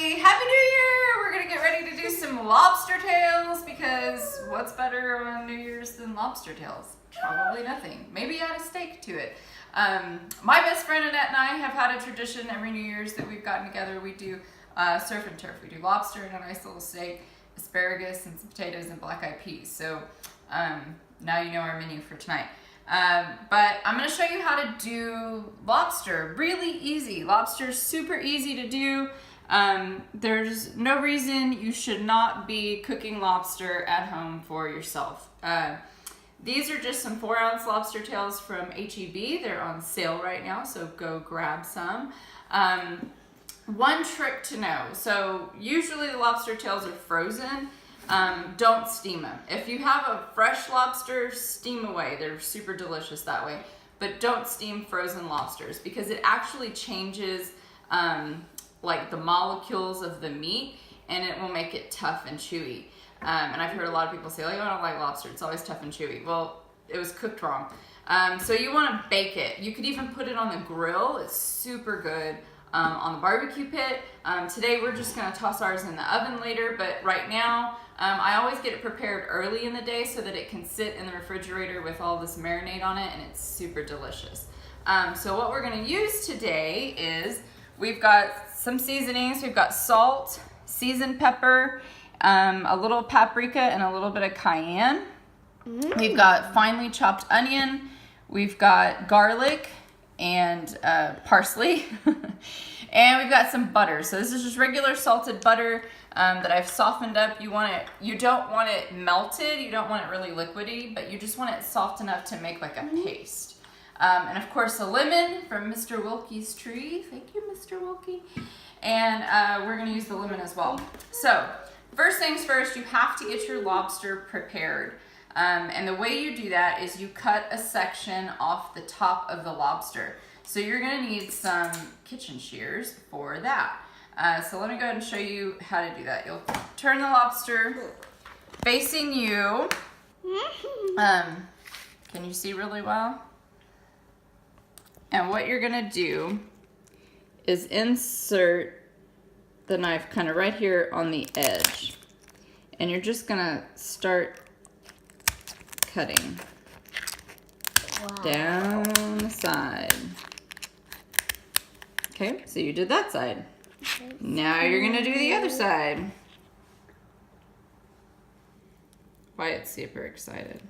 everybody. Happy New Year! We're gonna get ready to do some lobster tails because what's better on New Year's than lobster tails? Probably nothing. Maybe add a steak to it. My best friend Annette and I have had a tradition every New Year's that we've gotten together. We do surf and turf. We do lobster and a nice little steak, asparagus and some potatoes and black eyed peas. So now you know our menu for tonight. But I'm going to show you how to do lobster. Really easy. Lobster's super easy to do. There's no reason you should not be cooking lobster at home for yourself. These are just some 4-ounce lobster tails from H-E-B. They're on sale right now, so go grab some. One trick to know. So usually the lobster tails are frozen. Don't steam them. If you have a fresh lobster, steam away. They're super delicious that way. But don't steam frozen lobsters because it actually changes like the molecules of the meat and it will make it tough and chewy. And I've heard a lot of people say, like, oh, I don't like lobster. It's always tough and chewy. Well, it was cooked wrong. So you want to bake it. You could even put it on the grill. It's super good. On the barbecue pit. Today we're just going to toss ours in the oven later, but right now I always get it prepared early in the day so that it can sit in the refrigerator with all this marinade on it, and it's super delicious. So what we're going to use today is we've got some seasonings. We've got salt, seasoned pepper, a little paprika, and a little bit of cayenne. We've got finely chopped onion. We've got garlic and parsley. And we've got some butter. So this is just regular salted butter that I've softened up. You don't want it melted, you don't want it really liquidy, but you just want it soft enough to make like a paste. And of course a lemon from Mr. Wilkie's tree. Thank you, Mr. Wilkie. And we're gonna use the lemon as well. So first things first, you have to get your lobster prepared. And the way you do that is you cut a section off the top of the lobster. So you're going to need some kitchen shears for that. So let me go ahead and show you how to do that. You'll turn the lobster facing you. Can you see really well? And what you're going to do is insert the knife kind of right here on the edge. And you're just going to start cutting down the side. Okay, so you did that side. Now you're gonna do the other side. Wyatt's super excited.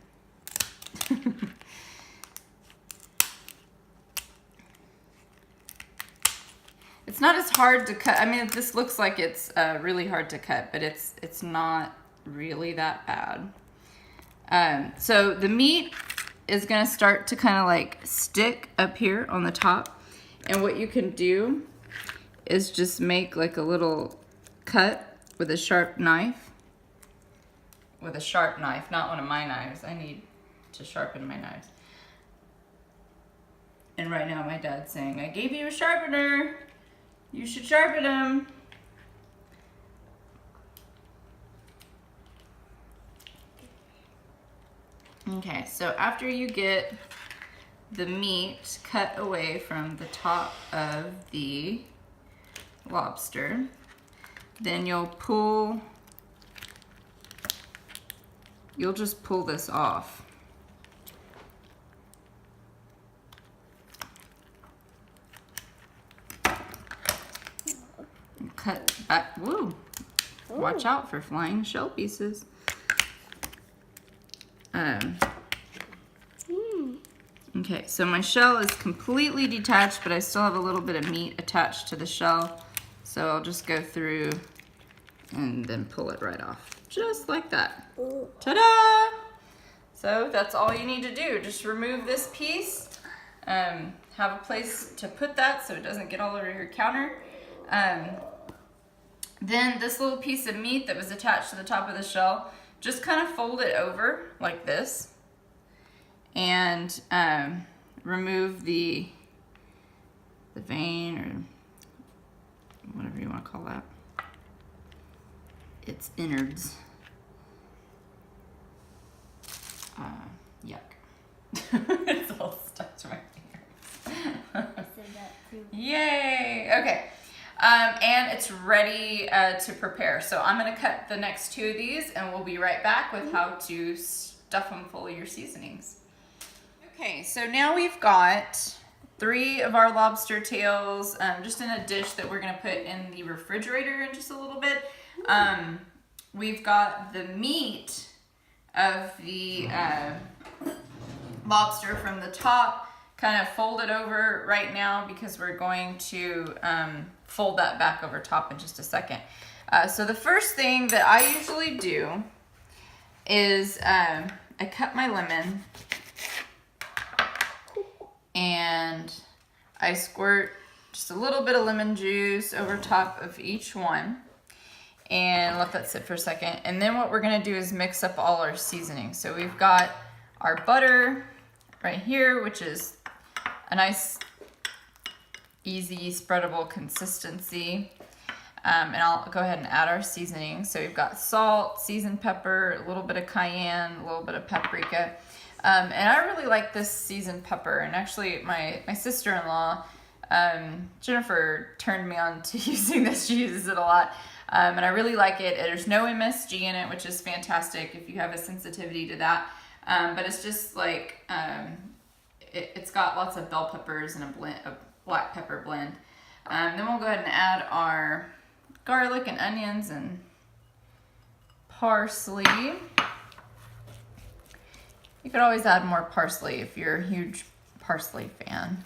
It's not as hard to cut. I mean, this looks like it's really hard to cut, but it's not really that bad. So the meat is gonna start to kind of like stick up here on the top. And what you can do is just make like a little cut with a sharp knife. With a sharp knife, not one of my knives. I need to sharpen my knives. And right now my dad's saying, I gave you a sharpener. You should sharpen them. Okay, so after you get the meat cut away from the top of the lobster, then you'll just pull this off. Cut back. Woo! Watch out for flying shell pieces. Okay, so my shell is completely detached, but I still have a little bit of meat attached to the shell. So I'll just go through and then pull it right off. Just like that. Ta-da! So that's all you need to do. Just remove this piece. Have a place to put that so it doesn't get all over your counter. Then this little piece of meat that was attached to the top of the shell, just kind of fold it over like this. And remove the vein or whatever you want to call that. Its innards. Yuck. It's all stuck to my fingers. Yay! Okay. and it's ready to prepare. So I'm gonna cut the next 2 of these and we'll be right back with how to stuff them full of your seasonings. Okay, so now we've got 3 of our lobster tails just in a dish that we're gonna put in the refrigerator in just a little bit. We've got the meat of the lobster from the top kind of folded over right now because we're going to fold that back over top in just a second. So the first thing that I usually do is I cut my lemon and I squirt just a little bit of lemon juice over top of each one and let that sit for a second. And then what we're gonna do is mix up all our seasonings. So we've got our butter right here, which is a nice, easy, spreadable consistency. And I'll go ahead and add our seasoning. So we've got salt, seasoned pepper, a little bit of cayenne, a little bit of paprika. And I really like this seasoned pepper. And actually my sister-in-law, Jennifer, turned me on to using this. She uses it a lot. And I really like it. There's no MSG in it, which is fantastic if you have a sensitivity to that. But it's just like, it's got lots of bell peppers and a black pepper blend. Then we'll go ahead and add our garlic and onions and parsley. You could always add more parsley if you're a huge parsley fan.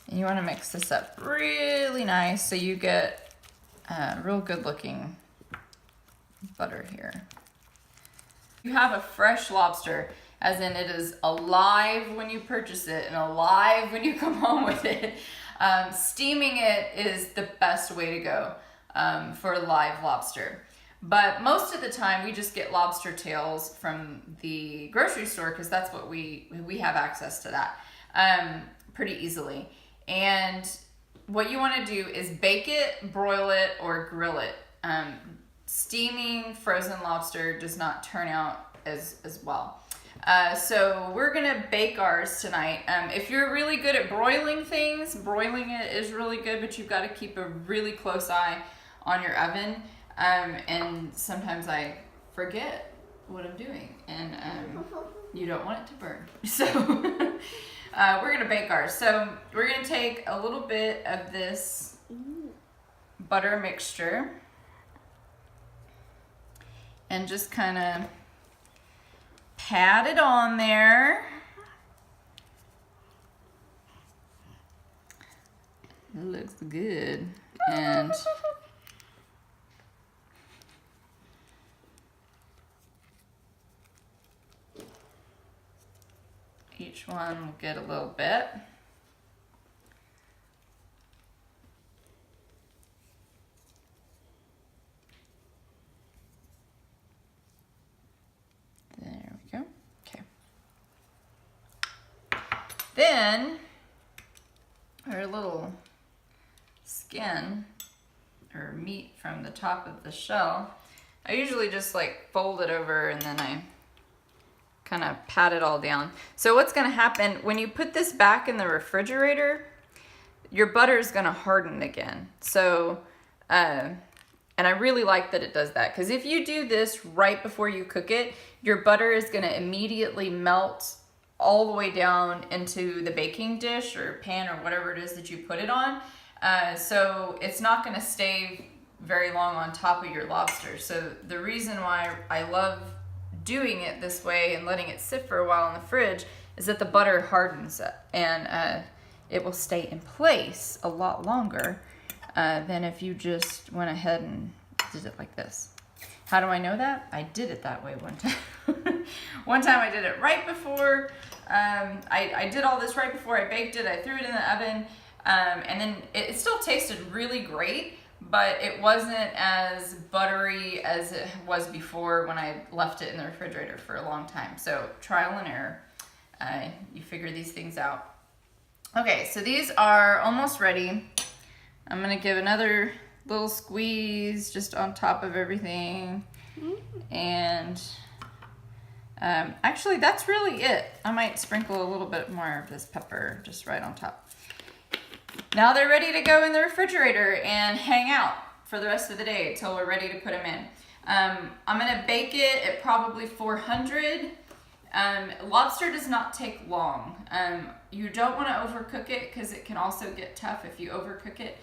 And you want to mix this up really nice so you get real good looking butter here. You have a fresh lobster, as in it is alive when you purchase it and alive when you come home with it. Steaming it is the best way to go for live lobster. But most of the time we just get lobster tails from the grocery store because that's what we have access to that pretty easily. And what you want to do is bake it, broil it, or grill it. Steaming frozen lobster does not turn out as well. So we're gonna bake ours tonight. If you're really good at broiling things, broiling it is really good, but you've got to keep a really close eye on your oven. And sometimes I forget what I'm doing, and you don't want it to burn. So we're gonna bake ours. So we're gonna take a little bit of this butter mixture and just kind of pat it on there. It looks good. And each one will get a little bit. There we go. Okay. Then our little skin or meat from the top of the shell, I usually just like fold it over and then I kind of pat it all down. So what's going to happen when you put this back in the refrigerator, your butter is going to harden again. So, and I really like that it does that, because if you do this right before you cook it, your butter is going to immediately melt all the way down into the baking dish or pan or whatever it is that you put it on. So it's not going to stay very long on top of your lobster. So the reason why I love doing it this way and letting it sit for a while in the fridge is that the butter hardens and it will stay in place a lot longer than if you just went ahead and did it like this. How do I know that? I did it that way one time. One time I did it right before, I did all this right before I baked it. I threw it in the oven and then it still tasted really great, but it wasn't as buttery as it was before when I left it in the refrigerator for a long time. So trial and error, you figure these things out. Okay, so these are almost ready. I'm gonna give another little squeeze just on top of everything. And actually that's really it. I might sprinkle a little bit more of this pepper just right on top. Now they're ready to go in the refrigerator and hang out for the rest of the day until we're ready to put them in. I'm gonna bake it at probably 400. Lobster does not take long. You don't want to overcook it because it can also get tough if you overcook it.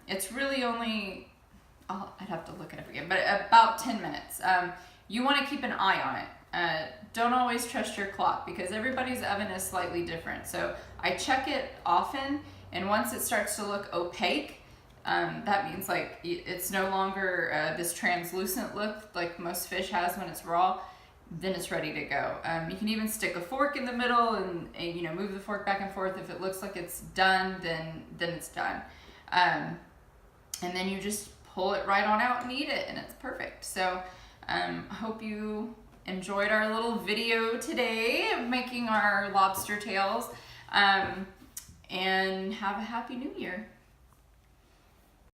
It's really only, I'd have to look it up again, but about 10 minutes. You want to keep an eye on it. Don't always trust your clock because everybody's oven is slightly different. So I check it often, and once it starts to look opaque, that means like it's no longer this translucent look like most fish has when it's raw. Then it's ready to go. You can even stick a fork in the middle and you know, move the fork back and forth. If it looks like it's done, then it's done. And then you just pull it right on out and eat it, and it's perfect. So I hope you enjoyed our little video today of making our lobster tails, and have a happy new year.